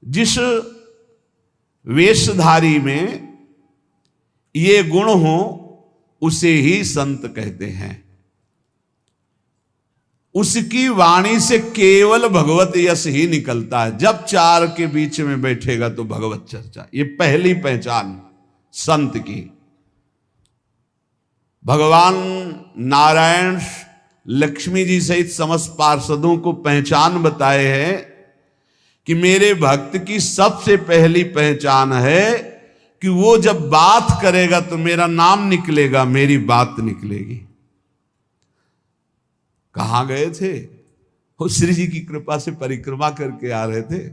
जिस वेशधारी में ये गुण हो उसे ही संत कहते हैं। उसकी वाणी से केवल भगवत यश ही निकलता है। जब चार के बीच में बैठेगा तो भगवत चर्चा, ये पहली पहचान संत की। भगवान नारायण लक्ष्मी जी सहित समस्त पार्षदों को पहचान बताए हैं कि मेरे भक्त की सबसे पहली पहचान है कि वो जब बात करेगा तो मेरा नाम निकलेगा, मेरी बात निकलेगी। कहां गए थे वो? श्री जी की कृपा से परिक्रमा करके आ रहे थे।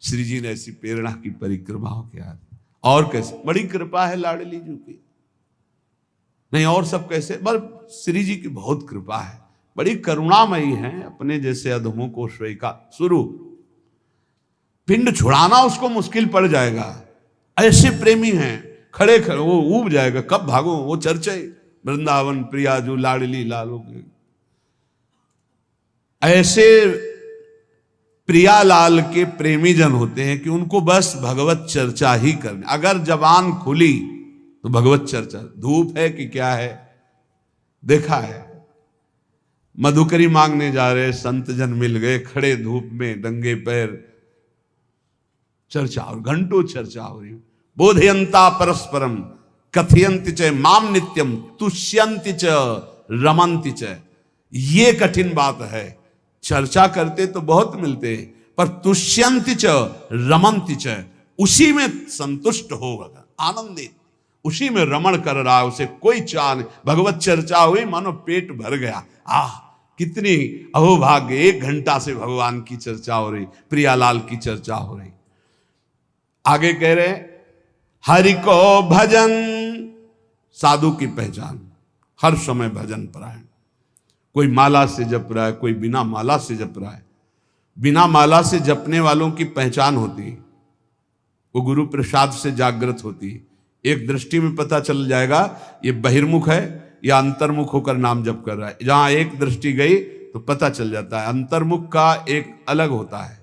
श्री जी ने ऐसी प्रेरणा की परिक्रमा होके आ रहे। और कैसे? बड़ी कृपा है लाडली जी की। नहीं और सब कैसे? बस श्री जी की बहुत कृपा है, बड़ी करुणामयी है। अपने जैसे अधमों को स्वीकार शुरू पिंड छुड़ाना उसको मुश्किल पड़ जाएगा। ऐसे प्रेमी हैं, खड़े खड़े वो ऊब जाएगा, कब भागो। वो चर्चा वृंदावन प्रियाजू लाडली लालो के ऐसे प्रियालाल के प्रेमी जन होते हैं कि उनको बस भगवत चर्चा ही करनी। अगर जबान खुली तो भगवत चर्चा। धूप है कि क्या है? देखा है, मधुकरी मांगने जा रहे संत जन मिल गए, खड़े धूप में नंगे पैर, चर्चा और घंटों चर्चा हो रही। बोधयंता परस्परम कथयंति च माम नित्यम तुष्यंति च रमंति च। ये कठिन बात है। चर्चा करते तो बहुत मिलते हैं, पर तुष्यंति च रमंति च, उसी में संतुष्ट होगा, आनंदित, उसी में रमण कर रहा है, उसे कोई चाह नहीं। भगवत चर्चा हुई मानो पेट भर गया। कितनी अहोभाग्य, 1 घंटा से भगवान की चर्चा हो रही, प्रियालाल की चर्चा हो रही। आगे कह रहे हरि को भजन, साधु की पहचान हर समय भजन परायण। कोई माला से जप रहा है, कोई बिना माला से जप रहा है। बिना माला से जपने वालों की पहचान होती है, वो गुरु प्रसाद से जागृत होती है। एक दृष्टि में पता चल जाएगा ये बहिर्मुख है या अंतर्मुख होकर नाम जप कर रहा है। जहां एक दृष्टि गई तो पता चल जाता है। अंतर्मुख का एक अलग होता है,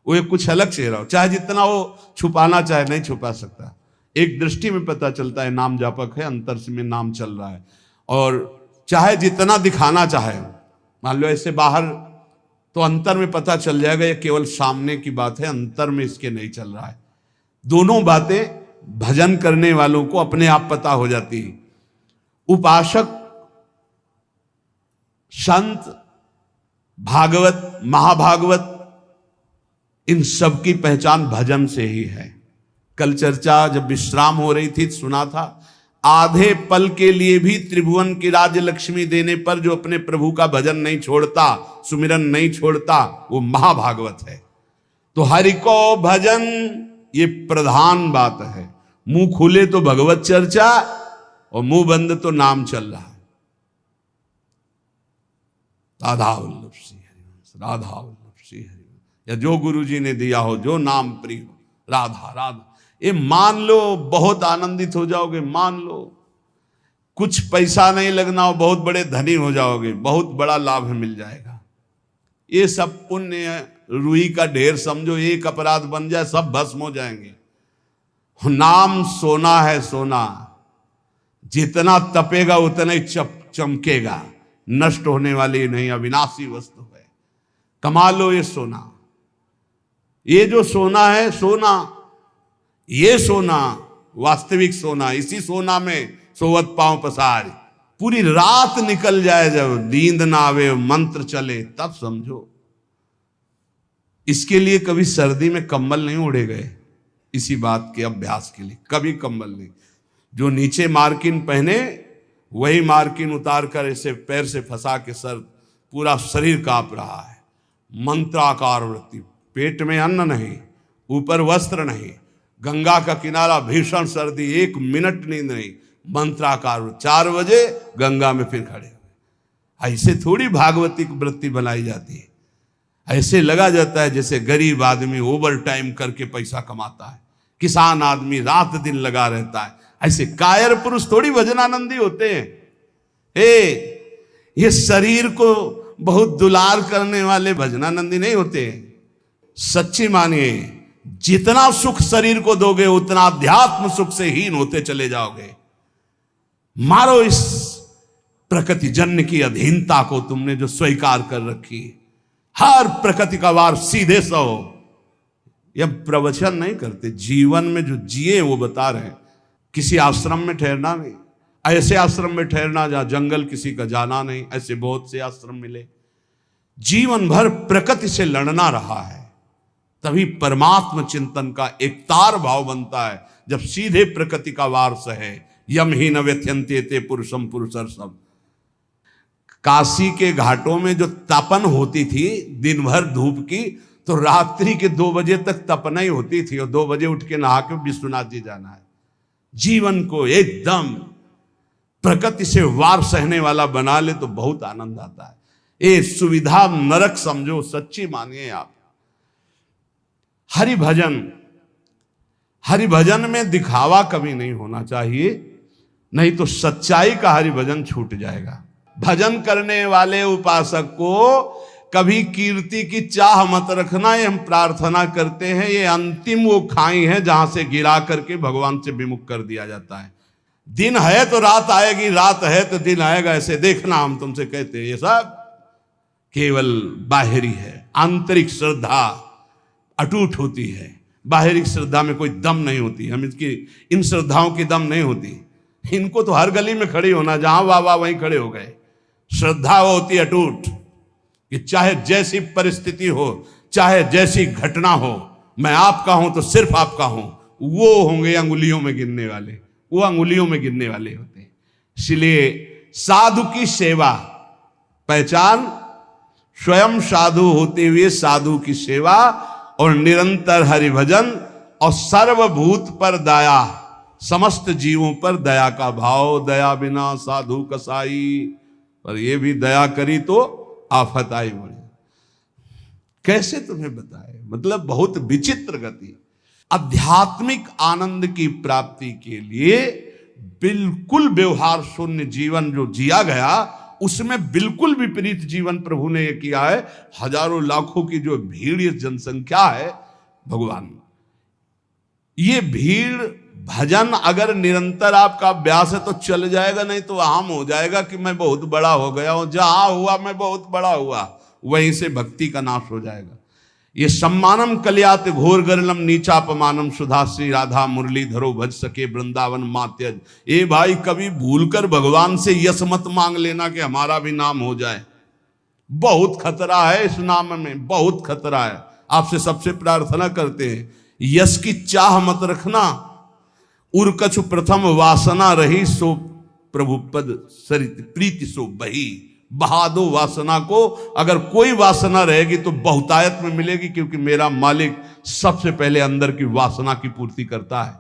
वो एक कुछ अलग चेहरा हो, चाहे जितना वो छुपाना चाहे नहीं छुपा सकता। एक दृष्टि में पता चलता है नाम जापक है, अंतर से में नाम चल रहा है। और चाहे जितना दिखाना चाहे, मान लो ऐसे बाहर, तो अंतर में पता चल जाएगा ये केवल सामने की बात है, अंतर में इसके नहीं चल रहा है। दोनों बातें भजन करने वालों को अपने आप पता हो जाती है। उपासक, संत, भागवत, महाभागवत, इन सब की पहचान भजन से ही है। कल चर्चा जब विश्राम हो रही थी सुना था, आधे पल के लिए भी त्रिभुवन की राज्य लक्ष्मी देने पर जो अपने प्रभु का भजन नहीं छोड़ता, सुमिरन नहीं छोड़ता, वो महाभागवत है। तो हरि को भजन ये प्रधान बात है। मुंह खुले तो भगवत चर्चा और मुंह बंद तो नाम चल रहा है। राधा वल्लभ श्री हरिवंश, राधा वल्लभ श्री हरिवंश, या जो गुरु जी ने दिया हो, जो नाम प्रिय हो, राधा राधा। ये मान लो, बहुत आनंदित हो जाओगे। मान लो कुछ पैसा नहीं लगना हो, बहुत बड़े धनी हो जाओगे, बहुत बड़ा लाभ मिल जाएगा। ये सब पुण्य रुई का ढेर समझो, एक अपराध बन जाए सब भस्म हो जाएंगे। नाम सोना है, सोना जितना तपेगा उतना ही चमकेगा, नष्ट होने वाली नहीं, अविनाशी वस्तु है। कमा लो ये सोना। ये जो सोना है, सोना, ये सोना वास्तविक सोना, इसी सोना में सोवत पांव पसार। पूरी रात निकल जाए, जब नींद ना आवे, मंत्र चले, तब समझो। इसके लिए कभी सर्दी में कंबल नहीं ओढ़े गए, इसी बात के अभ्यास के लिए कभी कंबल नहीं। जो नीचे मार्किन पहने वही मार्किन उतार कर ऐसे पैर से फंसा के सर, पूरा शरीर कांप रहा है। मंत्राकार वृत्ति, पेट में अन्न नहीं, ऊपर वस्त्र नहीं, गंगा का किनारा, भीषण सर्दी, 1 मिनट नींद नहीं, मंत्राकार। 4 बजे गंगा में फिर खड़े हुए। ऐसे थोड़ी भागवतिक वृत्ति बनाई जाती है। ऐसे लगा जाता है जैसे गरीब आदमी ओवर टाइम करके पैसा कमाता है, किसान आदमी रात दिन लगा रहता है। ऐसे कायर पुरुष थोड़ी भजनानंदी होते हैं। ये शरीर को बहुत दुलार करने वाले भजनानंदी नहीं होते। सच्ची मानिए, जितना सुख शरीर को दोगे उतना अध्यात्म सुख से हीन होते चले जाओगे। मारो इस प्रकृति जन्य की अधीनता को तुमने जो स्वीकार कर रखी। हर प्रकृति का वार सीधे सहो। यह प्रवचन नहीं करते, जीवन में जो जिए वो बता रहे हैं। किसी आश्रम में ठहरना नहीं, ऐसे आश्रम में ठहरना जहां जंगल किसी का जाना नहीं, ऐसे बहुत से आश्रम मिले। जीवन भर प्रकृति से लड़ना रहा है, तभी परमात्म चिंतन का एक तार भाव बनता है जब सीधे प्रकृति का वार सहे। यम ही न व्यथ्यन्ते ते पुरुषम पुरुषर्षभ। काशी के घाटों में जो तपन होती थी दिन भर धूप की, तो रात्रि के 2 बजे तक तपना ही होती थी और 2 बजे उठ के नहा के विश्वनाथ जी जाना है। जीवन को एकदम प्रकृति से वार सहने वाला बना ले तो बहुत आनंद आता है। ये सुविधा नरक समझो, सच्ची मानिए आप। हरि भजन में दिखावा कभी नहीं होना चाहिए, नहीं तो सच्चाई का हरि भजन छूट जाएगा। भजन करने वाले उपासक को कभी कीर्ति की चाह मत रखना। ये हम प्रार्थना करते हैं, ये अंतिम वो खाई है जहां से गिरा करके भगवान से विमुख कर दिया जाता है। दिन है तो रात आएगी, रात है तो दिन आएगा, ऐसे देखना हम तुमसे कहते हैं। ये सब केवल बाहरी है। आंतरिक श्रद्धा अटूट होती है, बाहरी श्रद्धा में कोई दम नहीं होती। हम इन श्रद्धाओं की दम नहीं होती। इनको तो हर गली में खड़ी होना, जहां वाह वहीं खड़े हो गए। श्रद्धा वो होती अटूट कि चाहे जैसी परिस्थिति हो, चाहे जैसी घटना हो, मैं आपका हूं तो सिर्फ आपका हूं। वो होंगे अंगुलियों में गिनने वाले, वो अंगुलियों में गिनने वाले होते हैं। इसलिए साधु की सेवा पहचान, स्वयं साधु होते हुए साधु की सेवा और निरंतर हरिभजन और सर्वभूत पर दया, समस्त जीवों पर दया का भाव। दया बिना साधु कसाई, पर ये भी दया करी तो आफत आई बड़ी। कैसे तुम्हें बताए, मतलब बहुत विचित्र गति। आध्यात्मिक आनंद की प्राप्ति के लिए बिल्कुल व्यवहार शून्य जीवन जो जिया गया, उसमें बिल्कुल विपरीत जीवन प्रभु ने किया है। हजारों लाखों की जो भीड़, ये जनसंख्या है भगवान, ये भीड़ भजन अगर निरंतर आपका अभ्यास है तो चल जाएगा, नहीं तो आम हो जाएगा कि मैं बहुत बड़ा हो गया हूं। जहां हुआ मैं बहुत बड़ा हुआ, वहीं से भक्ति का नाश हो जाएगा। ये सम्मानम कल्यात घोर गरलम नीचापमानम सुधा श्री राधा मुरलीधरो भज सके वृंदावन मात्यज। ए भाई, कभी भूलकर भगवान से यश मत मांग लेना कि हमारा भी नाम हो जाए। बहुत खतरा है इस नाम में, बहुत खतरा है। आपसे सबसे प्रार्थना करते हैं, यश की चाह मत रखना। उर्कछु प्रथम वासना रही, सो प्रभु पद सरित प्रीति सो बही। बहा दो वासना को। अगर कोई वासना रहेगी तो बहुतायत में मिलेगी, क्योंकि मेरा मालिक सबसे पहले अंदर की वासना की पूर्ति करता है।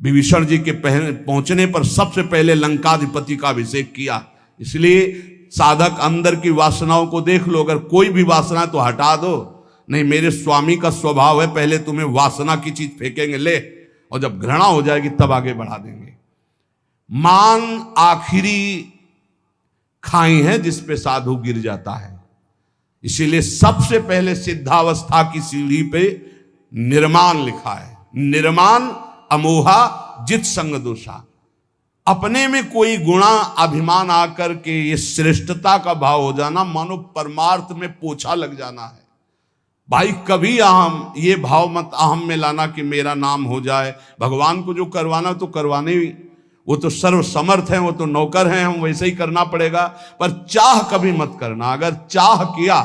विभीषण जी के पहुंचने पर सबसे पहले लंकाधिपति का अभिषेक किया। इसलिए साधक अंदर की वासनाओं को देख लो। अगर कोई भी वासना तो हटा दो। नहीं, मेरे स्वामी का स्वभाव है, पहले तुम्हें वासना की चीज फेंकेंगे, ले, और जब घृणा हो जाएगी तब आगे बढ़ा देंगे। मान आखिरी खाई है जिस पे साधु गिर जाता है। इसीलिए सबसे पहले सिद्धावस्था की सीढ़ी पे निर्माण लिखा है। निर्माण अमोहा जित संग दोषा। अपने में कोई गुणा अभिमान आकर के ये श्रेष्ठता का भाव हो जाना, मानो परमार्थ में पोछा लग जाना है। भाई कभी अहम, ये भाव मत अहम में लाना कि मेरा नाम हो जाए। भगवान को जो करवाना तो करवाने, वो तो सर्व समर्थ हैं, वो तो नौकर हैं, हम वैसे ही करना पड़ेगा। पर चाह कभी मत करना। अगर चाह किया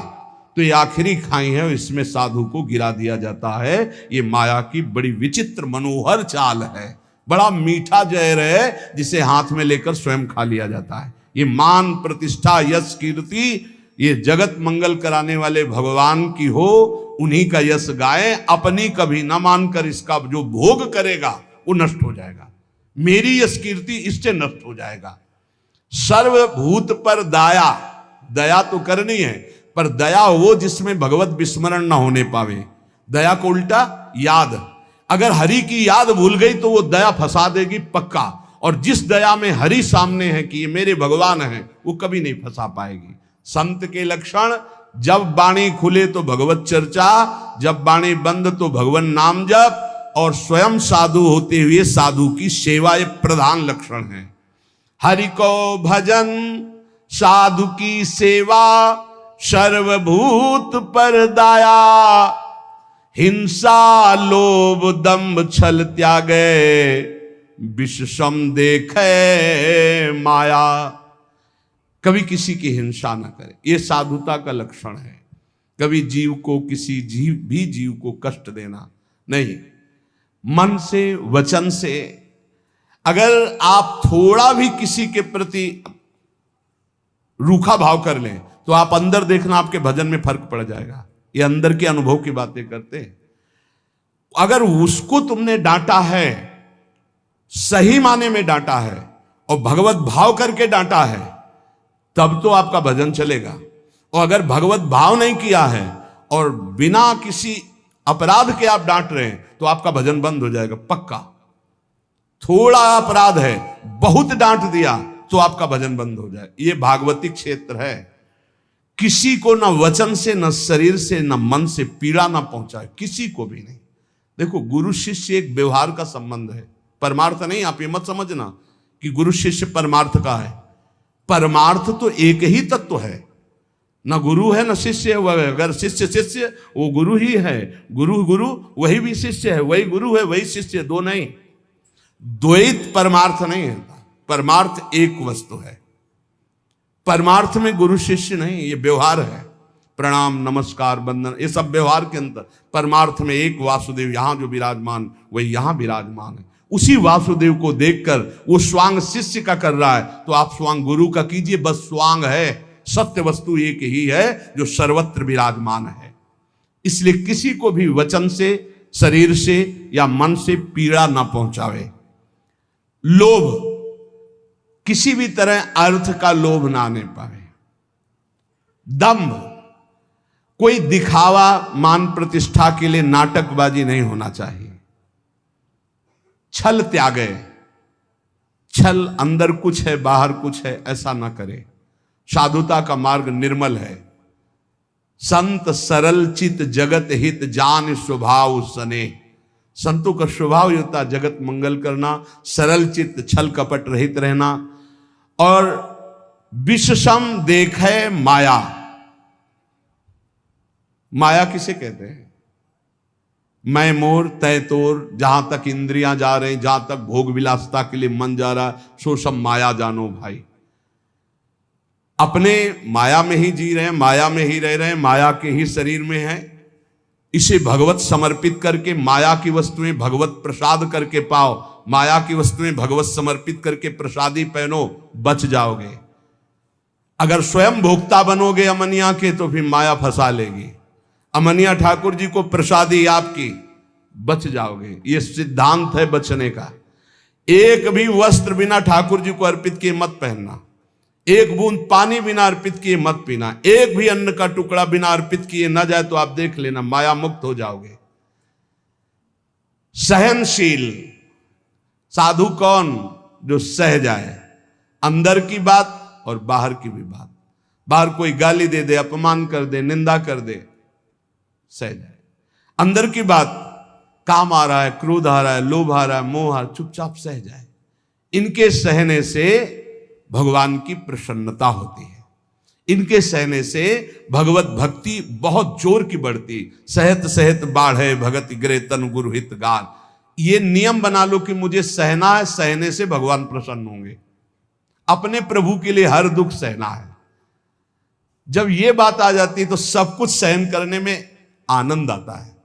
तो ये आखिरी खाई है, इसमें साधु को गिरा दिया जाता है। ये माया की बड़ी विचित्र मनोहर चाल है। बड़ा मीठा जहर है जिसे हाथ में लेकर स्वयं खा लिया जाता है। ये मान, प्रतिष्ठा, यश, कीर्ति, ये जगत मंगल कराने वाले भगवान की हो, उन्हीं का यश गाए। अपनी कभी न मानकर इसका जो भोग करेगा वो नष्ट हो जाएगा। मेरी यश कीर्ति इससे नष्ट हो जाएगा। सर्वभूत पर दया, दया तो करनी है, पर दया वो जिसमें भगवत विस्मरण न होने पावे। दया को उल्टा याद। अगर हरि की याद भूल गई तो वो दया फंसा देगी पक्का। और जिस दया में हरि सामने है कि ये मेरे भगवान हैं, वो कभी नहीं फंसा पाएगी। संत के लक्षण, जब वाणी खुले तो भगवत चर्चा, जब वाणी बंद तो भगवान नाम जप, और स्वयं साधु होते हुए साधु की सेवा ये प्रधान लक्षण है। हरि को भजन साधु की सेवा, सर्वभूत पर दाया, हिंसा लोभ दंभ छल त्यागे, विषम देखे माया। कभी किसी की हिंसा न करे, ये साधुता का लक्षण है। कभी जीव को, किसी जीव को कष्ट देना नहीं। मन से वचन से अगर आप थोड़ा भी किसी के प्रति रूखा भाव कर लें तो आप अंदर देखना आपके भजन में फर्क पड़ जाएगा। ये अंदर के अनुभव की बातें करते हैं। अगर उसको तुमने डांटा है, सही माने में डांटा है और भगवत भाव करके डांटा है, तब तो आपका भजन चलेगा। और अगर भगवत भाव नहीं किया है और बिना किसी अपराध के आप डांट रहे हैं तो आपका भजन बंद हो जाएगा पक्का। थोड़ा अपराध है, बहुत डांट दिया तो आपका भजन बंद हो जाए। ये भागवती क्षेत्र है। किसी को न वचन से, न शरीर से, न मन से पीड़ा ना पहुंचाए, किसी को भी नहीं। देखो, गुरु शिष्य एक व्यवहार का संबंध है, परमार्थ नहीं। आप ये मत समझना कि गुरु शिष्य परमार्थ का है। परमार्थ तो एक ही तत्व है, न गुरु है न शिष्य है। अगर शिष्य शिष्य वो गुरु ही है, गुरु गुरु वही भी शिष्य है, वही गुरु है वही शिष्य, दो नहीं। द्वैत परमार्थ नहीं है, परमार्थ एक वस्तु है। परमार्थ में गुरु शिष्य नहीं, ये व्यवहार है। प्रणाम नमस्कार वंदन ये सब व्यवहार के अंदर। परमार्थ में एक वासुदेव यहां जो विराजमान वही यहां विराजमान है। उसी वासुदेव को देखकर वो स्वांग शिष्य का कर रहा है तो आप स्वांग गुरु का कीजिए। बस स्वांग है, सत्य वस्तु एक ही है जो सर्वत्र विराजमान है। इसलिए किसी को भी वचन से, शरीर से या मन से पीड़ा ना पहुंचावे। लोभ, किसी भी तरह अर्थ का लोभ ना आने पावे। दंभ, कोई दिखावा मान प्रतिष्ठा के लिए नाटकबाजी नहीं होना चाहिए। छल त्यागे, छल अंदर कुछ है बाहर कुछ है ऐसा ना करे। साधुता का मार्ग निर्मल है। संत सरल चित जगत हित जान स्वभाव सने। संतों का स्वभाव ही होता जगत मंगल करना, सरल चित्त, छल कपट रहित रहना। और विषम देखे माया। माया किसे कहते हैं? मैं मोर तय तोर, जहां तक इंद्रियां जा रही, जहां तक भोग विलासता के लिए मन जा रहा, सो सब माया जानो भाई। अपने माया में ही जी रहे हैं, माया में ही रह रहे हैं, माया के ही शरीर में है। इसे भगवत समर्पित करके माया की वस्तुएं भगवत प्रसाद करके पाओ। माया की वस्तुएं भगवत समर्पित करके प्रसादी पहनो, बच जाओगे। अगर स्वयं भोक्ता बनोगे अमनिया के तो फिर माया फंसा लेगी। अमनिया ठाकुर जी को प्रसादी आपकी, बच जाओगे। ये सिद्धांत है बचने का। एक भी वस्त्र बिना ठाकुर जी को अर्पित किए मत पहनना। एक बूंद पानी बिना अर्पित किए मत पीना। एक भी अन्न का टुकड़ा बिना अर्पित किए न जाए तो आप देख लेना माया मुक्त हो जाओगे। सहनशील साधु कौन? जो सह जाए, अंदर की बात और बाहर की भी बात। बाहर कोई गाली दे दे, अपमान कर दे, निंदा कर दे, सह जाए। अंदर की बात, काम आ रहा है, क्रोध आ रहा है, लोभ आ रहा है, मोह आ रहा है, चुपचाप सह जाए। इनके सहने से भगवान की प्रसन्नता होती है। इनके सहने से भगवत भक्ति बहुत जोर की बढ़ती। सहत सहत बाढ़े भगत गिरे तन गुरु हित गान। ये नियम बना लो कि मुझे सहना है, सहने से भगवान प्रसन्न होंगे। अपने प्रभु के लिए हर दुख सहना है। जब ये बात आ जाती है तो सब कुछ सहन करने में आनंद आता है।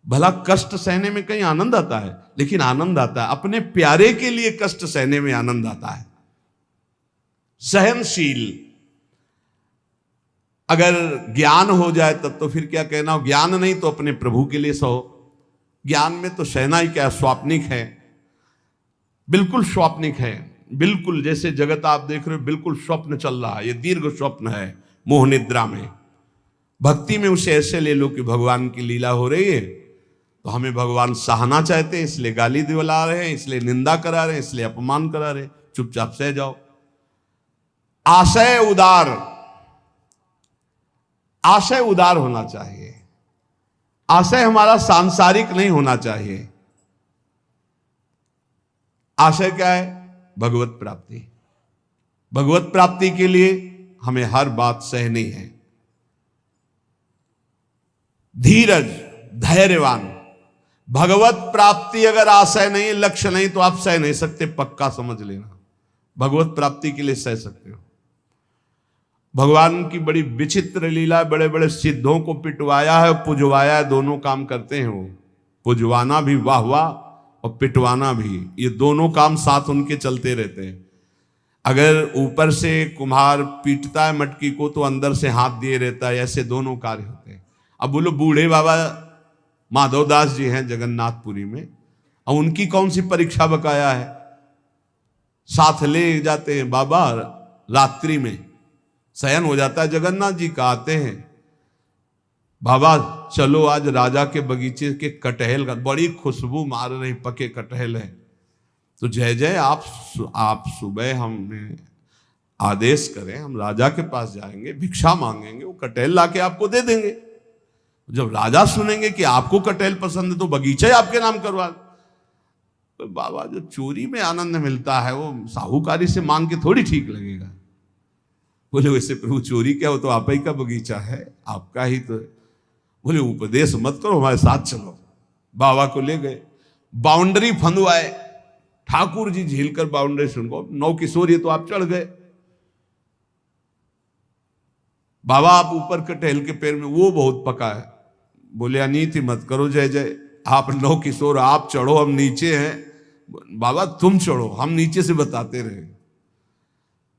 भला कष्ट सहने में कहीं आनंद आता है? लेकिन आनंद आता है अपने प्यारे के लिए कष्ट सहने में आनंद आता है। सहनशील, अगर ज्ञान हो जाए तब तो फिर क्या कहना, ज्ञान नहीं तो अपने प्रभु के लिए सहो। ज्ञान में तो सहना ही क्या, स्वाप्निक है, बिल्कुल स्वाप्निक है। बिल्कुल जैसे जगत आप देख रहे हो, बिल्कुल स्वप्न चल रहा है। ये दीर्घ स्वप्न है मोह निद्रा में। भक्ति में उसे ऐसे ले लो कि भगवान की लीला हो रही है तो हमें भगवान सहना चाहते हैं, इसलिए गाली दिला रहे हैं, इसलिए निंदा करा रहे हैं, इसलिए अपमान करा रहे हैं। चुपचाप सह जाओ। आशय उदार, आशय उदार होना चाहिए। आशय हमारा सांसारिक नहीं होना चाहिए। आशय क्या है? भगवत प्राप्ति। भगवत प्राप्ति के लिए हमें हर बात सहनी है। धीरज, धैर्यवान। भगवत प्राप्ति अगर आशय नहीं, लक्ष्य नहीं, तो आप सह नहीं सकते, पक्का समझ लेना। भगवत प्राप्ति के लिए सह सकते हो। भगवान की बड़ी विचित्र लीला, बड़े बड़े सिद्धों को पिटवाया है और पुजवाया है, दोनों काम करते हैं वो। पुजवाना भी वाह वाह और पिटवाना भी, ये दोनों काम साथ उनके चलते रहते हैं। अगर ऊपर से कुम्हार पीटता है मटकी को तो अंदर से हाथ दिए रहता है, ऐसे दोनों कार्य होते हैं। अब बोलो बूढ़े बाबा माधवदास जी हैं जगन्नाथपुरी में, और उनकी कौन सी परीक्षा बकाया है? साथ ले जाते हैं बाबा, रात्रि में शयन हो जाता है जगन्नाथ जी का, आते हैं बाबा चलो आज राजा के बगीचे के कटहल का, बड़ी खुशबू मार रही, पके कटहल है, तो जय जय आप सुबह हमें आदेश करें, हम राजा के पास जाएंगे, भिक्षा मांगेंगे, वो कटहल लाके आपको दे देंगे। जब राजा सुनेंगे कि आपको कटहल पसंद है तो बगीचा ही आपके नाम करवा। तो बाबा जो चोरी में आनंद मिलता है वो साहूकारी से मांग के थोड़ी ठीक लगेगा। बोले वैसे प्रभु चोरी क्या हो, तो आप ही का बगीचा है, आपका ही तो। बोले उपदेश मत करो, हमारे साथ चलो। बाबा को ले गए, बाउंड्री फंदवाए, ठाकुर जी झील कर बाउंड्री सुनको, 9 किशोर, ये तो आप चढ़ गए। बाबा आप ऊपर कटहल के पेड़ में, वो बहुत पका है। बोले अनीति मत करो जय जय, आप 9 किशोर आप चढ़ो, हम नीचे हैं। बाबा तुम चढ़ो, हम नीचे से बताते रहे।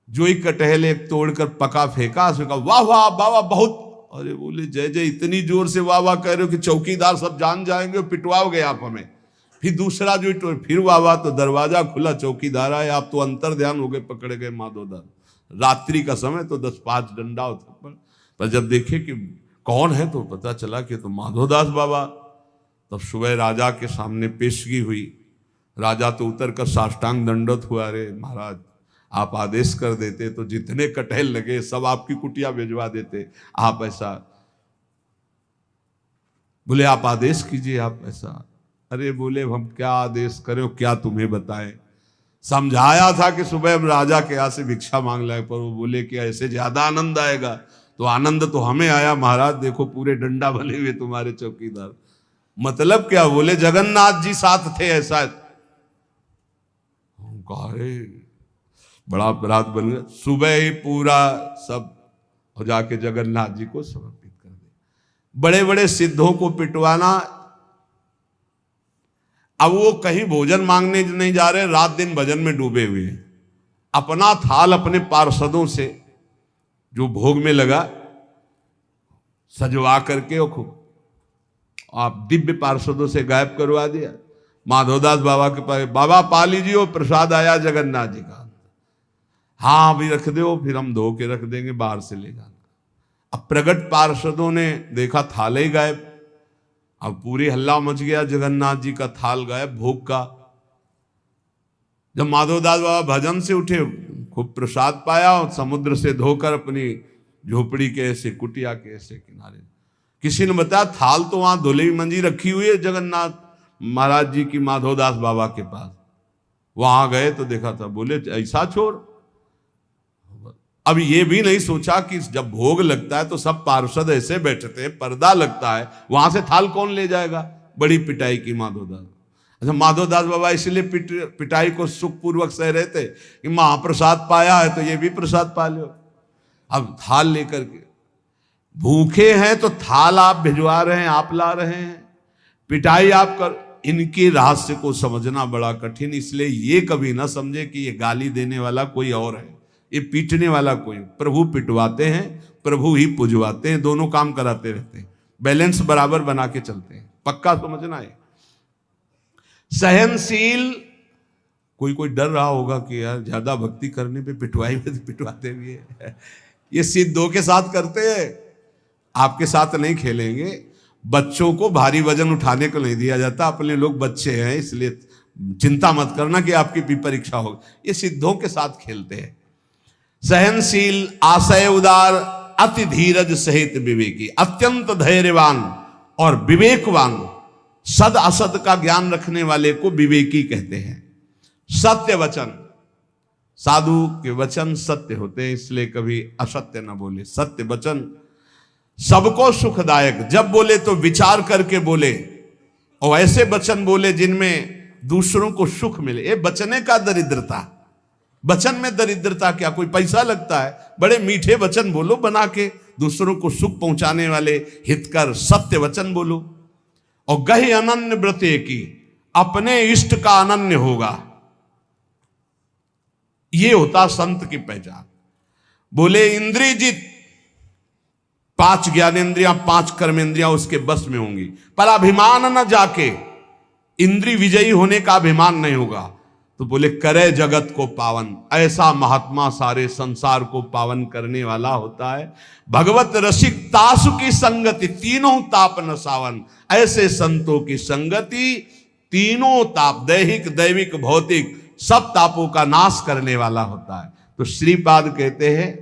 जो ही कटहल एक तोड़कर पका फेंका, उसने कहा वाह वाह बाबा बहुत। अरे बोले जय जय, इतनी जोर से वाह वाह कह रहे हो कि चौकीदार सब जान जाएंगे, पिटवाओगे आप हमें। फिर दूसरा जो फिर वाह वाह, तो दरवाजा खुला, चौकीदार आए, आप तो अंतर ध्यान हो गए, पकड़े गए माधोदास। रात्रि का समय तो 10-5 डंडा होता, पर जब देखे कि कौन है तो पता चला कि तो माधोदास बाबा। तब सुबह राजा के सामने पेशगी हुई। राजा तो उतर कर साष्टांग दंडवत हुआ, अरे महाराज आप आदेश कर देते तो जितने कटहल लगे सब आपकी कुटिया भिजवा देते, आप ऐसा। बोले आप आदेश कीजिए, आप ऐसा। अरे बोले हम क्या आदेश करें, क्या तुम्हें बताएं। समझाया था कि सुबह हम राजा के यहाँ से भिक्षा मांग लाए, पर वो बोले कि ऐसे ज्यादा आनंद आएगा। तो आनंद तो हमें आया महाराज, देखो पूरे डंडा बने हुए तुम्हारे चौकीदार। मतलब क्या? बोले जगन्नाथ जी साथ थे, ऐसा। बड़ा अपराध बन गया। सुबह ही पूरा सब हो जाके जगन्नाथ जी को समर्पित कर दे। बड़े बड़े सिद्धों को पिटवाना। अब वो कहीं भोजन मांगने नहीं जा रहे, रात दिन भजन में डूबे हुए हैं। अपना थाल अपने पार्षदों से जो भोग में लगा सजवा करके आप दिव्य पार्षदों से गायब करवा दिया। माधवदास बाबा के पास, बाबा पा लीजिए, वो प्रसाद आया जगन्नाथ जी का। हाँ अभी रख दो, फिर हम धो के रख देंगे, बाहर से ले जाना। अब प्रगट पार्षदों ने देखा थाल ही गायब। अब पूरी हल्ला मच गया, जगन्नाथ जी का थाल गायब, भोग का। जब माधवदास बाबा भजन से उठे, खूब प्रसाद पाया और समुद्र से धोकर अपनी झोपड़ी के ऐसे कुटिया के ऐसे किनारे, किसी ने बताया थाल तो वहां धुली मंजी रखी हुई है जगन्नाथ महाराज जी की माधवदास बाबा के पास। वहां गए तो देखा था। बोले ऐसा छोर। अब ये भी नहीं सोचा कि जब भोग लगता है तो सब पार्षद ऐसे बैठते हैं, पर्दा लगता है, वहां से थाल कौन ले जाएगा। बड़ी पिटाई की माधवदास। अच्छा माधवदास बाबा इसलिए पिटाई को सुखपूर्वक सह रहे थे कि महाप्रसाद पाया है तो ये भी प्रसाद पा लो। अब थाल लेकर के भूखे हैं तो थाल आप भिजवा रहे हैं, आप ला रहे हैं, पिटाई आप कर। इनके रहस्य को समझना बड़ा कठिन, इसलिए ये कभी ना समझे कि ये गाली देने वाला कोई और है, ये पीटने वाला कोई। प्रभु पिटवाते हैं, प्रभु ही पुजवाते हैं, दोनों काम कराते रहते हैं, बैलेंस बराबर बना के चलते हैं, पक्का समझना है। सहनशील। कोई डर रहा होगा कि यार ज्यादा भक्ति करने पे पिटवाई में पिटवाते भी है। ये सिद्धों के साथ करते हैं, आपके साथ नहीं खेलेंगे। बच्चों को भारी वजन उठाने को नहीं दिया जाता, अपने लोग बच्चे हैं इसलिए चिंता मत करना कि आपकी भी परीक्षा होगी। ये सिद्धों के साथ खेलते हैं। सहनशील, आशय उदार, अति धीरज सहित विवेकी, अत्यंत धैर्यवान, और विवेकवान, सद असद का ज्ञान रखने वाले को विवेकी कहते हैं। सत्य वचन, साधु के वचन सत्य होते हैं, इसलिए कभी असत्य न बोले। सत्य वचन सबको सुखदायक, जब बोले तो विचार करके बोले, और ऐसे वचन बोले जिनमें दूसरों को सुख मिले। ये बचने का दरिद्रता, वचन में दरिद्रता क्या, कोई पैसा लगता है? बड़े मीठे वचन बोलो बना के, दूसरों को सुख पहुंचाने वाले हितकर सत्य वचन बोलो। और गहि अनन्य व्रते की, अपने इष्ट का अनन्य होगा, ये होता संत की पहचान। बोले इंद्रियजित, 5 ज्ञानेंद्रियां 5 कर्मेंद्रियां उसके बस में होंगी, पर अभिमान न जाके, इंद्रिय विजयी होने का अभिमान नहीं होगा। तो बोले करे जगत को पावन, ऐसा महात्मा सारे संसार को पावन करने वाला होता है। भगवत रसिक तासु की संगति, तीनों ताप न सावन, ऐसे संतों की संगति तीनों ताप, दैहिक दैविक भौतिक सब तापों का नाश करने वाला होता है। तो श्रीपाद कहते हैं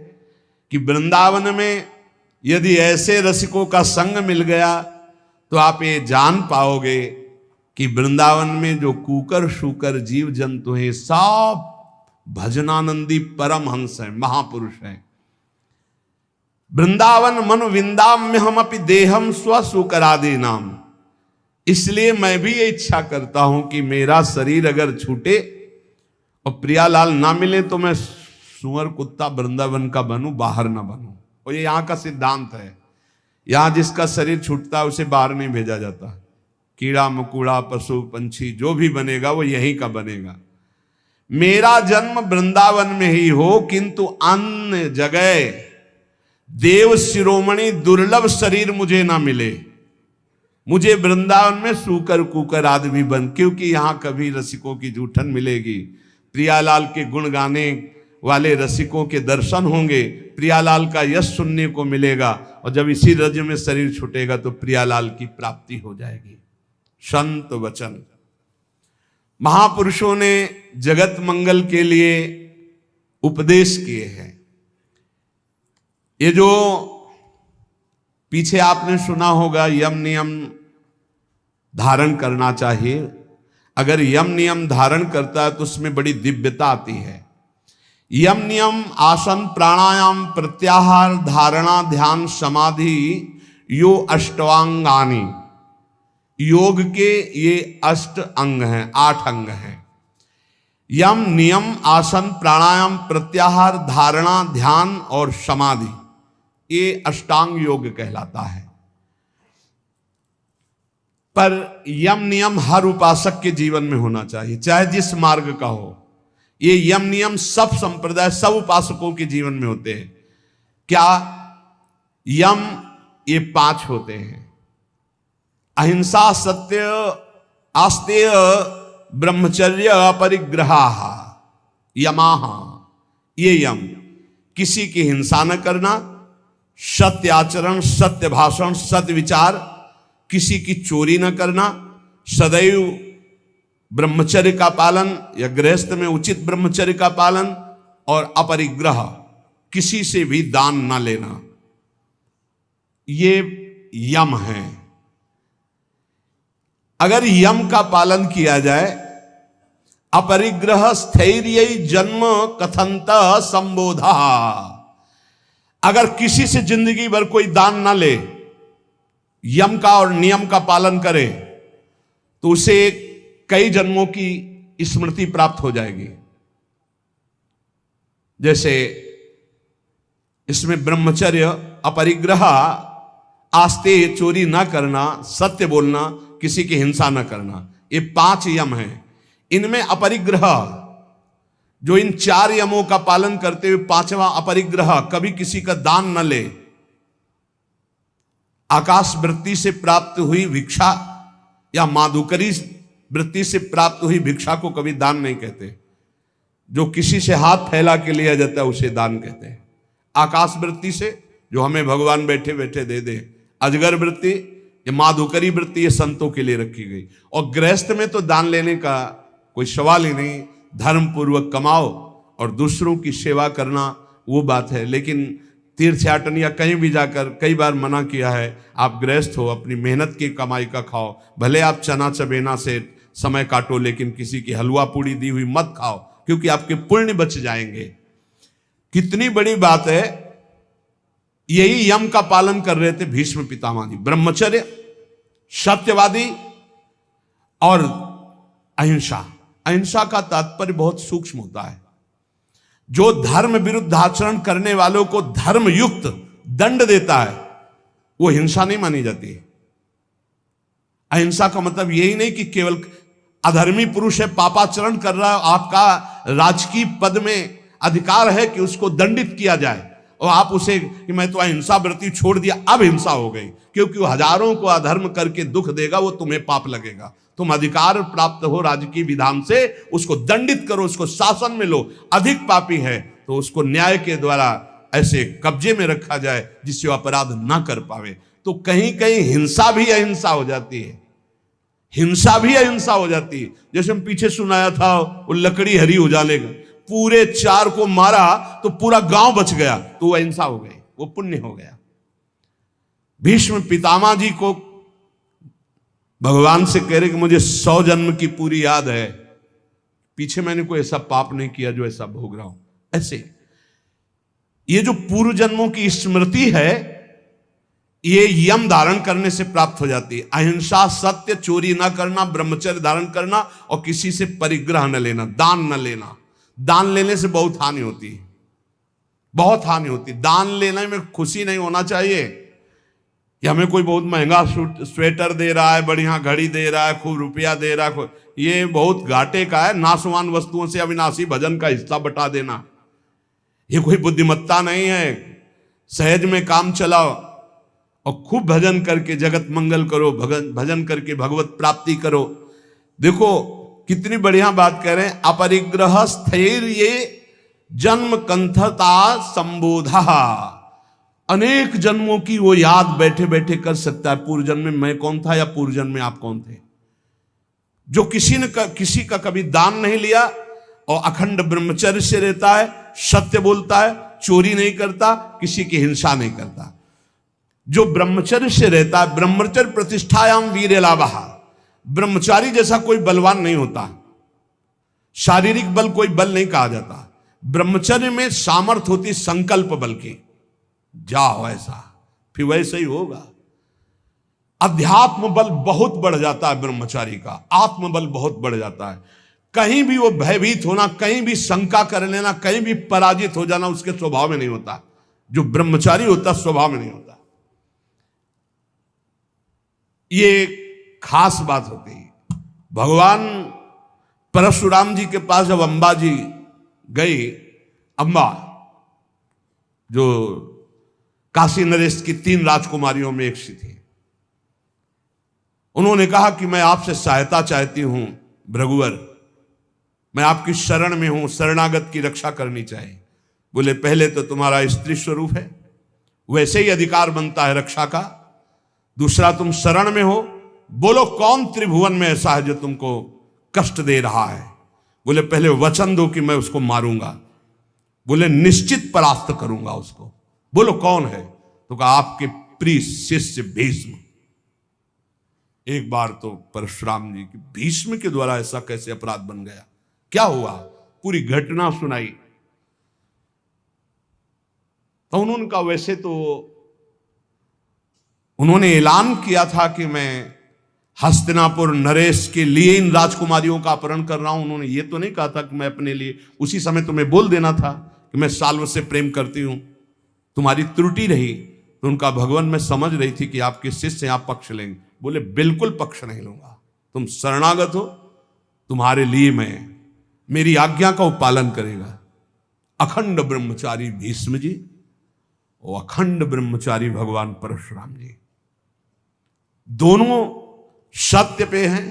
कि वृंदावन में यदि ऐसे रसिकों का संग मिल गया तो आप ये जान पाओगे कि वृंदावन में जो कूकर शूकर जीव जंतु हैं सब भजनानंदी परमहंस हैं, महापुरुष हैं। वृंदावन मनु विंदाम्य हम अपि देहम स्व सुकरादि नाम। इसलिए मैं भी ये इच्छा करता हूं कि मेरा शरीर अगर छूटे और प्रियालाल ना मिले तो मैं सुअर कुत्ता वृंदावन का बनूं, बाहर ना बनूं। और ये यहाँ का सिद्धांत है, यहां जिसका शरीर छूटता है उसे बाहर नहीं भेजा जाता। कीड़ा मकोड़ा पशु पंछी जो भी बनेगा वो यहीं का बनेगा। मेरा जन्म वृंदावन में ही हो, किंतु अन्य जगह देव शिरोमणि दुर्लभ शरीर मुझे ना मिले। मुझे वृंदावन में सूकर कुकर आदमी बन, क्योंकि यहां कभी रसिकों की जूठन मिलेगी, प्रियालाल के गुण गाने वाले रसिकों के दर्शन होंगे, प्रियालाल का यश सुनने को मिलेगा, और जब इसी रज में शरीर छूटेगा तो प्रियालाल की प्राप्ति हो जाएगी। संत वचन, महापुरुषों ने जगत मंगल के लिए उपदेश किए हैं। ये जो पीछे आपने सुना होगा यम नियम धारण करना चाहिए, अगर यम नियम धारण करता है तो उसमें बड़ी दिव्यता आती है। यम नियम आसन प्राणायाम प्रत्याहार धारणा ध्यान समाधि यो अष्टांगानि, योग के ये 8 अंग हैं, 8 अंग हैं। यम नियम आसन प्राणायाम प्रत्याहार धारणा ध्यान और समाधि, ये अष्टांग योग कहलाता है। पर यम नियम हर उपासक के जीवन में होना चाहिए, चाहे जिस मार्ग का हो। ये यम नियम सब संप्रदाय सब उपासकों के जीवन में होते हैं। क्या यम? ये 5 होते हैं, अहिंसा सत्य आस्तेय ब्रह्मचर्य अपरिग्रहा यमाह। ये यम, किसी की हिंसा न करना, सत्य आचरण, सत्य भाषण, सत्य विचार, किसी की चोरी न करना, सदैव ब्रह्मचर्य का पालन या गृहस्थ में उचित ब्रह्मचर्य का पालन, और अपरिग्रह, किसी से भी दान न लेना, ये यम है। अगर यम का पालन किया जाए, अपरिग्रह स्थैर्य जन्म कथंत संबोधा, अगर किसी से जिंदगी भर कोई दान ना ले, यम का और नियम का पालन करे, तो उसे कई जन्मों की स्मृति प्राप्त हो जाएगी। जैसे इसमें ब्रह्मचर्य, अपरिग्रह, आस्ते, चोरी ना करना, सत्य बोलना, किसी की हिंसा न करना, ये 5 यम हैं। इनमें अपरिग्रह, जो इन 4 यमों का पालन करते हुए 5वां अपरिग्रह, कभी किसी का दान न ले, आकाश वृत्ति से प्राप्त हुई भिक्षा या माधुकरी वृत्ति से प्राप्त हुई भिक्षा को कभी दान नहीं कहते। जो किसी से हाथ फैला के लिया जाता है उसे दान कहते हैं। आकाश वृत्ति से जो हमें भगवान बैठे बैठे दे दे, अजगर वृत्ति, ये माधुकरी वृत्ति, ये संतों के लिए रखी गई। और गृहस्थ में तो दान लेने का कोई सवाल ही नहीं, धर्म पूर्वक कमाओ और दूसरों की सेवा करना वो बात है। लेकिन तीर्थयाटन या कहीं भी जाकर कई बार मना किया है, आप गृहस्थ हो, अपनी मेहनत की कमाई का खाओ, भले आप चना चबेना से समय काटो, लेकिन किसी की हलवा पूड़ी दी हुई मत खाओ, क्योंकि आपके पुण्य बच जाएंगे। कितनी बड़ी बात है। यही यम का पालन कर रहे थे भीष्म पितामह जी। ब्रह्मचर्य, सत्यवादी और अहिंसा। अहिंसा का तात्पर्य बहुत सूक्ष्म होता है। जो धर्म विरुद्ध आचरण करने वालों को धर्म युक्त दंड देता है, वो हिंसा नहीं मानी जाती। अहिंसा का मतलब यही नहीं कि केवल अधर्मी पुरुष है, पापाचरण कर रहा है, आपका राजकीय पद में अधिकार है कि उसको दंडित किया जाए और आप उसे कि मैं तो अहिंसा व्रती छोड़ दिया, अब हिंसा हो गई, क्योंकि वो हजारों को अधर्म करके दुख देगा, वो तुम्हें पाप लगेगा। तुम अधिकार प्राप्त हो राजकीय विधान से, उसको दंडित करो, उसको शासन में लो। अधिक पापी है तो उसको न्याय के द्वारा ऐसे कब्जे में रखा जाए जिससे वो अपराध ना कर पावे। तो कहीं कहीं हिंसा भी अहिंसा हो जाती है, हिंसा भी अहिंसा हो जाती है। जैसे हम पीछे सुनाया था, वो लकड़ी हरी उजाले का, पूरे 4 को मारा तो पूरा गांव बच गया, तो वो अहिंसा हो गई, वो पुण्य हो गया। भीष्म पितामह जी को भगवान से कह रहे कि मुझे 100 जन्म की पूरी याद है, पीछे मैंने कोई ऐसा पाप नहीं किया जो ऐसा भोग रहा हूं। ऐसे ये जो पूर्व जन्मों की स्मृति है, ये यम धारण करने से प्राप्त हो जाती है। अहिंसा, सत्य, चोरी ना करना, ब्रह्मचर्य धारण करना और किसी से परिग्रह न लेना, दान न लेना। दान लेने से बहुत हानि होती है, बहुत हानि होती है। दान लेने में खुशी नहीं होना चाहिए कि हमें कोई बहुत महंगा स्वेटर दे रहा है, बढ़िया घड़ी दे रहा है, खूब रुपया दे रहा है, ये बहुत घाटे का है। नाशवान वस्तुओं से अविनाशी भजन का हिस्सा बटा देना, ये कोई बुद्धिमत्ता नहीं है। सहज में काम चलाओ और खूब भजन करके जगत मंगल करो, भजन करके भगवत प्राप्ति करो। देखो कितनी बढ़िया बात कह रहे हैं। अपरिग्रह स्थैर्य जन्म कंथता संबोधा। अनेक जन्मों की वो याद बैठे बैठे कर सकता है, पूर्व जन्म में मैं कौन था या पूर्व जन्म में आप कौन थे। जो किसी का कभी दान नहीं लिया और अखंड ब्रह्मचर्य से रहता है, सत्य बोलता है, चोरी नहीं करता, किसी की हिंसा नहीं करता, जो ब्रह्मचर्य से रहता है। ब्रह्मचर्य प्रतिष्ठायाम वीर लाभः। ब्रह्मचारी जैसा कोई बलवान नहीं होता, शारीरिक बल कोई बल नहीं कहा जाता। ब्रह्मचर्य में सामर्थ्य होती संकल्प बल की, जाओ ऐसा, फिर वैसे ही होगा। अध्यात्म बल बहुत बढ़ जाता है ब्रह्मचारी का, आत्मबल बहुत बढ़ जाता है। कहीं भी वो भयभीत होना, कहीं भी शंका कर लेना, कहीं भी पराजित हो जाना उसके स्वभाव में नहीं होता। जो ब्रह्मचारी होता स्वभाव में नहीं होता। ये खास बात होती है। भगवान परशुराम जी के पास जब अंबा जी गई, अंबा जो काशी नरेश की 3 राजकुमारियों में एक सी थी, उन्होंने कहा कि मैं आपसे सहायता चाहती हूं भृगुवर, मैं आपकी शरण में हूं, शरणागत की रक्षा करनी चाहिए। बोले पहले तो तुम्हारा स्त्री स्वरूप है, वैसे ही अधिकार बनता है रक्षा का। दूसरा तुम शरण में हो, बोलो कौन त्रिभुवन में ऐसा है जो तुमको कष्ट दे रहा है। बोले पहले वचन दो कि मैं उसको मारूंगा। बोले निश्चित परास्त करूंगा उसको। बोलो कौन है? तो कहा आपके प्रिय शिष्य भीष्म। एक बार तो परशुराम जी की भीष्म के द्वारा ऐसा कैसे अपराध बन गया, क्या हुआ, पूरी घटना सुनाई। तो उन्होंने कहा वैसे तो उन्होंने ऐलान किया था कि मैं हस्तिनापुर नरेश के लिए इन राजकुमारियों का अपहरण कर रहा हूं। उन्होंने ये तो नहीं कहा था कि मैं अपने लिए, उसी समय तुम्हें बोल देना था कि मैं साल्व से प्रेम करती हूं, तुम्हारी त्रुटि रही। तो उनका भगवान मैं समझ रही थी कि आपके शिष्य आप पक्ष लेंगे। बोले बिल्कुल पक्ष नहीं लूंगा, तुम शरणागत हो, तुम्हारे लिए मैं, मेरी आज्ञा का पालन करेगा। अखंड ब्रह्मचारी भीष्म जी और अखंड ब्रह्मचारी भगवान परशुराम जी, दोनों सत्य पे हैं,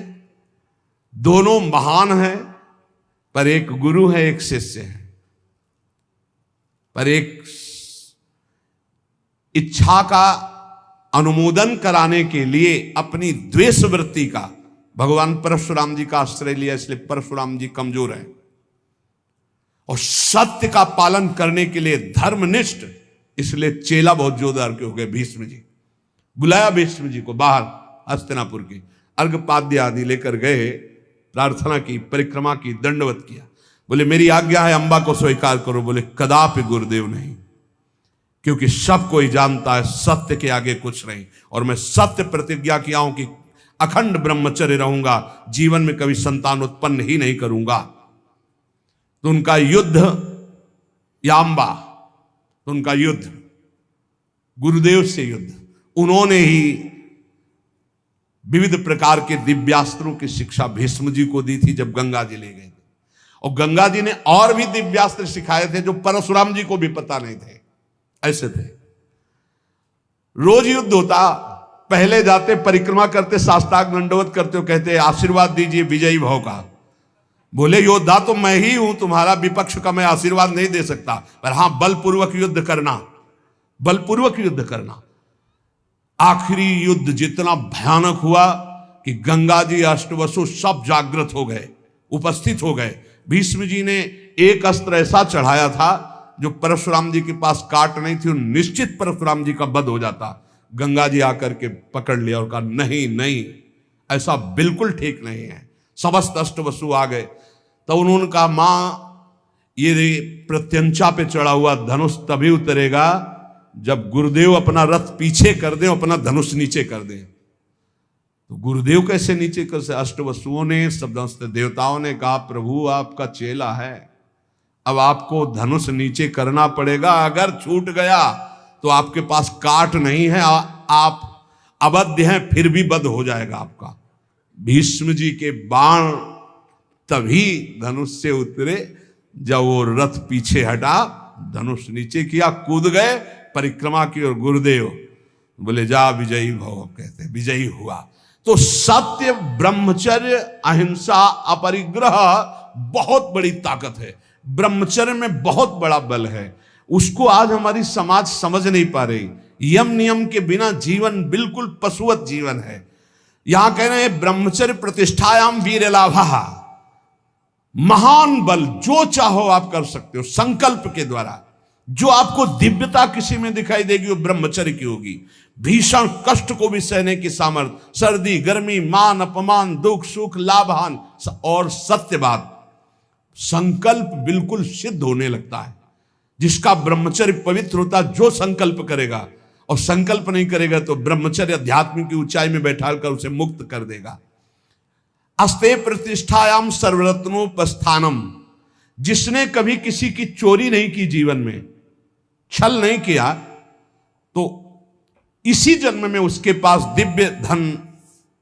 दोनों महान हैं, पर एक गुरु है एक शिष्य है। पर एक इच्छा का अनुमोदन कराने के लिए अपनी द्वेष वृत्ति का भगवान परशुराम जी का आश्रय लिया, इसलिए परशुराम जी कमजोर हैं। और सत्य का पालन करने के लिए धर्मनिष्ठ इसलिए चेला बहुत जोरदार के हो गए। भीष्म जी बुलाया भीष्म जी को बाहर हस्तिनापुर की, अर्घपाद्य आदि लेकर गए, प्रार्थना की, परिक्रमा की, दंडवत किया। बोले मेरी आज्ञा है अंबा को स्वीकार करो। बोले कदापि गुरुदेव नहीं, क्योंकि सब कोई जानता है सत्य के आगे कुछ नहीं, और मैं सत्य प्रतिज्ञा किया हूं कि अखंड ब्रह्मचर्य रहूंगा, जीवन में कभी संतान उत्पन्न ही नहीं करूंगा। तो उनका युद्ध या अंबा, तो उनका युद्ध गुरुदेव से युद्ध, उन्होंने ही विविध प्रकार के दिव्यास्त्रों की शिक्षा भीष्म जी को दी थी जब गंगा जी ले गए थे। और गंगा जी ने और भी दिव्यास्त्र सिखाए थे जो परशुराम जी को भी पता नहीं थे। ऐसे थे, रोज युद्ध होता, पहले जाते, परिक्रमा करते, साष्टांग दंडवत करते हो, कहते आशीर्वाद दीजिए विजयी भव का। बोले योद्धा तो मैं ही हूं, तुम्हारा विपक्ष का मैं आशीर्वाद नहीं दे सकता, पर हां बलपूर्वक युद्ध करना, बलपूर्वक युद्ध करना। आखिरी युद्ध जितना भयानक हुआ कि गंगा जी, अष्टवसु सब जागृत हो गए, उपस्थित हो गए। भीष्म जी ने एक अस्त्र ऐसा चढ़ाया था जो परशुराम जी के पास काट नहीं थी, निश्चित परशुराम जी का वध हो जाता। गंगा जी आकर के पकड़ लिया और कहा नहीं नहीं, ऐसा बिल्कुल ठीक नहीं है। समस्त अष्टवसु आ गए, तो उन्होंने कहा मां ये प्रत्यंचा पे चढ़ा हुआ धनुष तभी उतरेगा जब गुरुदेव अपना रथ पीछे कर दें, अपना धनुष नीचे कर दें। तो गुरुदेव कैसे नीचे कर से? अष्टवसुओं ने, सब देवताओं ने कहा प्रभु आपका चेला है, अब आपको धनुष नीचे करना पड़ेगा, अगर छूट गया तो आपके पास काट नहीं है, आप अबद्ध हैं, फिर भी बध हो जाएगा आपका। भीष्म जी के बाण तभी धनुष से उतरे जब वो रथ पीछे हटा, धनुष नीचे किया, कूद गए, परिक्रमा की, और गुरुदेव बोले जा विजयी भव, कहते विजयी हुआ। तो सत्य, ब्रह्मचर्य, अहिंसा, अपरिग्रह बहुत बड़ी ताकत है। ब्रह्मचर्य में बहुत बड़ा बल है, उसको आज हमारी समाज समझ नहीं पा रही। यम नियम के बिना जीवन बिल्कुल पशुवत जीवन है। यहां कह रहे हैं ब्रह्मचर्य प्रतिष्ठायाम वीर लाभा, महान बल, जो चाहो आप कर सकते हो संकल्प के द्वारा। जो आपको दिव्यता किसी में दिखाई देगी वो ब्रह्मचर्य की होगी। भीषण कष्ट को भी सहने की सामर्थ्य, सर्दी गर्मी, मान अपमान, दुख सुख, लाभ हानि और सत्यवाद, संकल्प बिल्कुल सिद्ध होने लगता है। जिसका ब्रह्मचर्य पवित्र होता, जो संकल्प करेगा, और संकल्प नहीं करेगा तो ब्रह्मचर्य अध्यात्म की ऊंचाई में बैठाकर उसे मुक्त कर देगा। अस्ते प्रतिष्ठायाम सर्वरत्नोपस्थानम, जिसने कभी किसी की चोरी नहीं की, जीवन में छल नहीं किया, तो इसी जन्म में उसके पास दिव्य धन,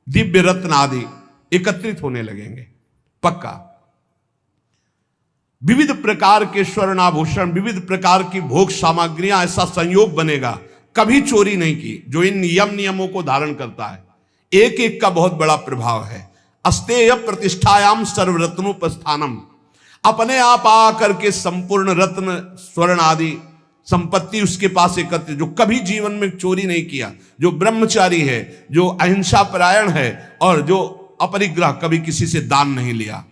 दिव्य रत्न आदि एकत्रित होने लगेंगे, पक्का। विविध प्रकार के स्वर्णाभूषण, विविध प्रकार की भोग सामग्रियां, ऐसा संयोग बनेगा। कभी चोरी नहीं की, जो इन यम नियमों को धारण करता है। एक एक का बहुत बड़ा प्रभाव है। अस्तेय प्रतिष्ठायाम सर्वरत्नोपस्थानम, अपने आप आकर के संपूर्ण रत्न, स्वर्ण आदि संपत्ति उसके पास एकत्रित, जो कभी जीवन में चोरी नहीं किया, जो ब्रह्मचारी है, जो अहिंसा परायण है, और जो अपरिग्रह, कभी किसी से दान नहीं लिया।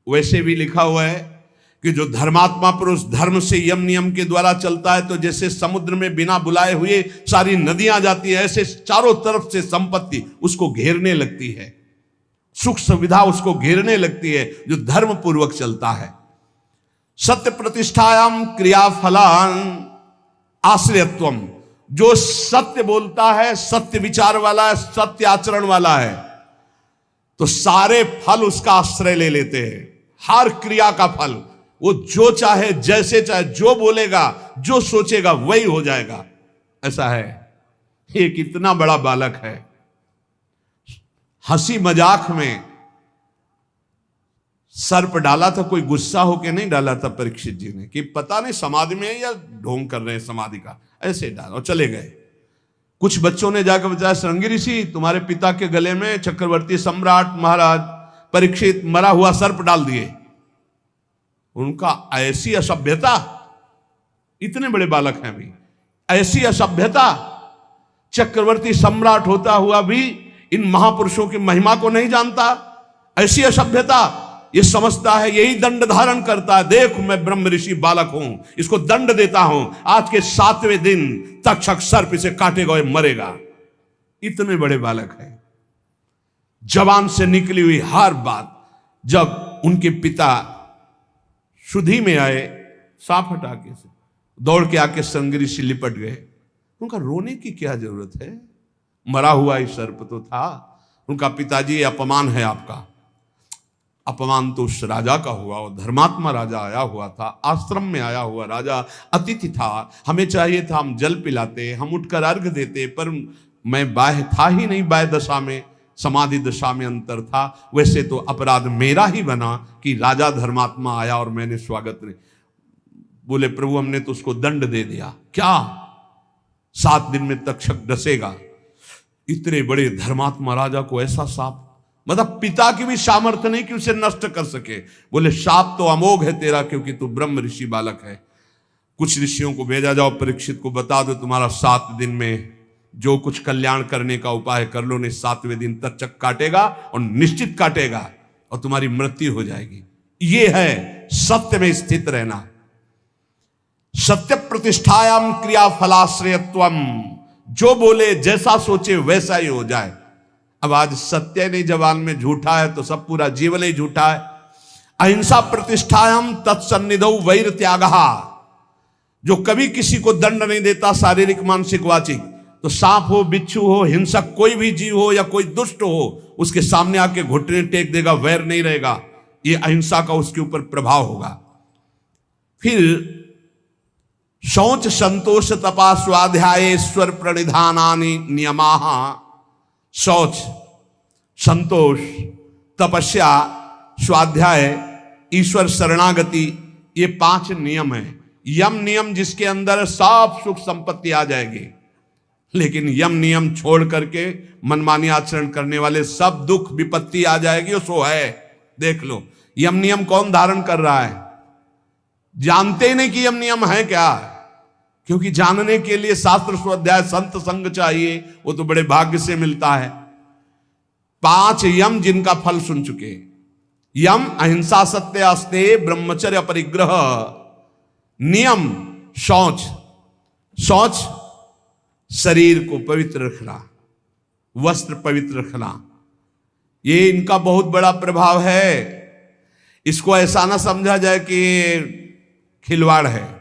वैसे भी लिखा हुआ है कि जो धर्मात्मा पुरुष धर्म से यम नियम के द्वारा चलता है, तो जैसे समुद्र में बिना बुलाए हुए सारी नदियां जाती है, ऐसे चारों तरफ से संपत्ति उसको घेरने लगती है, सुख सुविधा उसको घेरने लगती है, जो धर्म पूर्वक चलता है। सत्य प्रतिष्ठायाम क्रियाफलान आश्रयत्वम, जो सत्य बोलता है, सत्य विचार वाला है, सत्य आचरण वाला है, तो सारे फल उसका आश्रय ले लेते हैं। हर क्रिया का फल वो जो चाहे, जैसे चाहे, जो बोलेगा, जो सोचेगा वही हो जाएगा। ऐसा है। एक इतना बड़ा बालक है, हंसी मजाक में सर्प डाला था, कोई गुस्सा होके नहीं डाला था परीक्षित जी ने, कि पता नहीं समाधि में है या ढोंग कर रहे हैं समाधि का, ऐसे डाला और चले गए। कुछ बच्चों ने जाकर बताया, श्रृंगी ऋषि तुम्हारे पिता के गले में चक्रवर्ती सम्राट महाराज परीक्षित मरा हुआ सर्प डाल दिए। उनका ऐसी असभ्यता, इतने बड़े बालक हैं अभी, ऐसी असभ्यता, चक्रवर्ती सम्राट होता हुआ भी इन महापुरुषों की महिमा को नहीं जानता, ऐसी असभ्यता। ये समझता है, यही दंड धारण करता है, देख मैं ब्रह्म ऋषि बालक हूं, इसको दंड देता हूं, आज के 7वें दिन तक्षक सर्प इसे काटेगा और मरेगा। इतने बड़े बालक हैं। जबान से निकली हुई हर बात, जब उनके पिता शुद्धि में आए, साफ हटाके से दौड़ के आके संग ऋषि लिपट गए। उनका रोने की क्या जरूरत है, मरा हुआ ही सर्प तो था। उनका पिताजी, अपमान है आपका। अपमान तो उस राजा का हुआ, वो धर्मात्मा राजा आया हुआ था, आश्रम में आया हुआ राजा अतिथि था। हमें चाहिए था हम जल पिलाते, हम उठकर अर्घ देते, पर मैं बाह्य था ही नहीं, बाह्य दशा में, समाधि दशा में अंतर था। वैसे तो अपराध मेरा ही बना कि राजा धर्मात्मा आया और मैंने स्वागत नहीं। बोले प्रभु हमने तो उसको दंड दे दिया। क्या 7 दिन में तक्षक डसेगा? इतने बड़े धर्मात्मा राजा को ऐसा शाप, मतलब पिता की भी सामर्थ्य नहीं कि उसे नष्ट कर सके। बोले शाप तो अमोघ है तेरा, क्योंकि तू ब्रह्म ऋषि बालक है। कुछ ऋषियों को भेजा, जाओ परीक्षित को बता दो तुम्हारा 7 दिन में जो कुछ कल्याण करने का उपाय कर लो, नहीं 7वें दिन तक्षक काटेगा और निश्चित काटेगा और तुम्हारी मृत्यु हो जाएगी। ये है सत्य में स्थित रहना। सत्य प्रतिष्ठायाम क्रिया फलाश्रयत्वम, जो बोले जैसा सोचे वैसा ही हो जाए। अब आज सत्य नहीं जबान में झूठा है तो सब पूरा जीवन ही झूठा है। अहिंसा प्रतिष्ठायाम तत्सन्निधौ वैर त्यागः, जो कभी किसी को दंड नहीं देता, शारीरिक मानसिक वाचिक, तो सांप हो, बिच्छू हो, हिंसक कोई भी जीव हो या कोई दुष्ट हो, उसके सामने आके घुटने टेक देगा, वैर नहीं रहेगा। ये अहिंसा का उसके ऊपर प्रभाव होगा। फिर शौच संतोष तपा स्वाध्याय ईश्वर प्रणिधानानि नियमाः। शौच, संतोष, तपस्या, स्वाध्याय, ईश्वर शरणागति, ये 5 नियम है। यम नियम जिसके अंदर सब सुख संपत्ति आ जाएगी, लेकिन यम नियम छोड़ करके मनमानी आचरण करने वाले सब दुख विपत्ति आ जाएगी। उसो है, देख लो यम नियम कौन धारण कर रहा है? जानते ही नहीं कि यम नियम है क्या, क्योंकि जानने के लिए शास्त्र स्वाध्याय संत संग चाहिए, वो तो बड़े भाग्य से मिलता है। 5 यम जिनका फल सुन चुके। यम अहिंसा सत्य अस्ते ब्रह्मचर्य परिग्रह। नियम शौच, शौच शरीर को पवित्र रखना, वस्त्र पवित्र रखना, ये इनका बहुत बड़ा प्रभाव है। इसको ऐसा ना समझा जाए कि खिलवाड़ है।